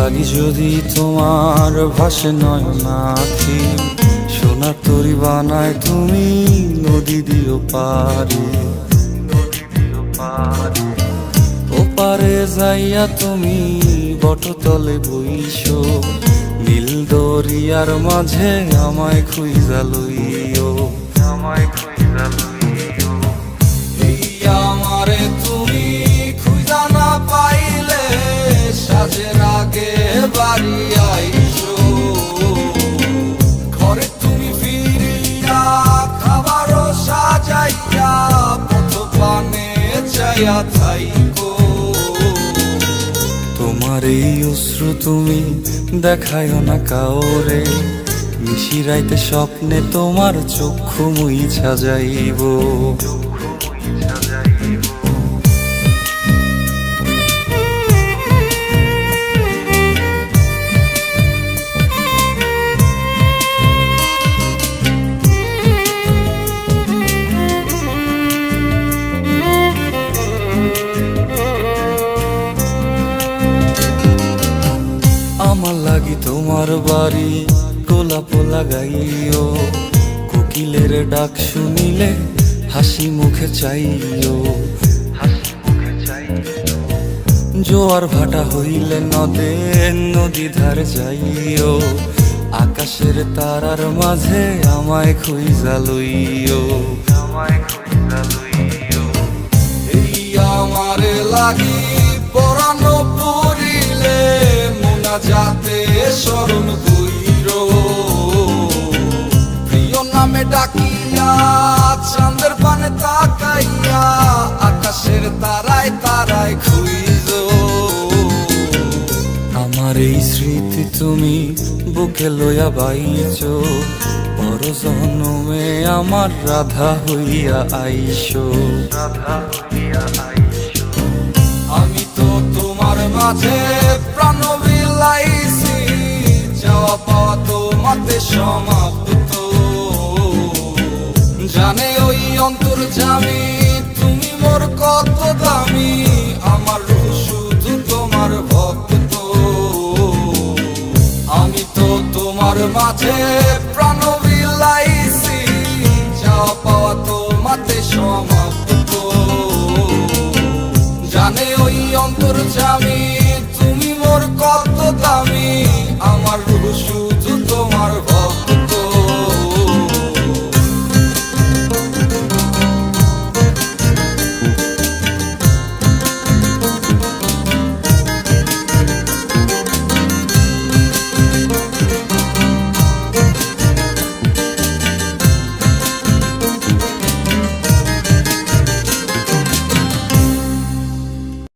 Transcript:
লাগি যদি তোমার ভাসে নয়নাখি, সোনার তরি বানায় তুমি নদী দিও পারে। ওপারে যাইয়া তুমি বটতলে বইসো, নীল দরিয়ার মাঝে আমায় খুঁজা লইও, আমায় খুঁজা লইও। এই আমারে তুমি খুঁজা না পাইলে সাজের আগে বাড়ি আইসো, ঘরে তুমি ফিরিয়া খাবারও সাজাইয়া পথ পানে চাইয়া থাইকো। তোমার এই অশ্রু তুমি দেখায়ও না কাউরে, নিশিরাইতে স্বপ্নে তোমার চক্ষু মুইছা যাইব। আমার লাগি তোমার বাড়ি গোলাপ লাগাইও, কোকিলের ডাক শুনিলে হাসি মুখে চাইও, হাসি মুখে চাইও। জোয়ার ভাটা হইলে নদে নদী ধারে যাইও, আকাশের তারার মাঝে আমায় খুঁজা লইও, আমায় খুঁজা লইও। এই আমারে লাগি পরানো পড়িলে যাতে স্মরণ কইরো, প্রিয় নামে ডাকিয়া চাঁদের পানে তাকাইয়া আকাশের তারায় তারায় খুঁজো। আমার এই স্মৃতি তুমি বুকে লইয়া বাইছো, বড় জনমে আমার রাধা হইয়া আইসো, রাধা হইয়া আইসো। আমি তো তোমার মাঝে প্রাণ বিলাইছি, যাওয়া পাওয়া তোমাতে সমাপ্ত। জানে ওই অন্তর্যামী তুমি মোর কত দামি, আমার রূহ শুধু তোমার ভক্ত। আমি তো তোমার মাঝে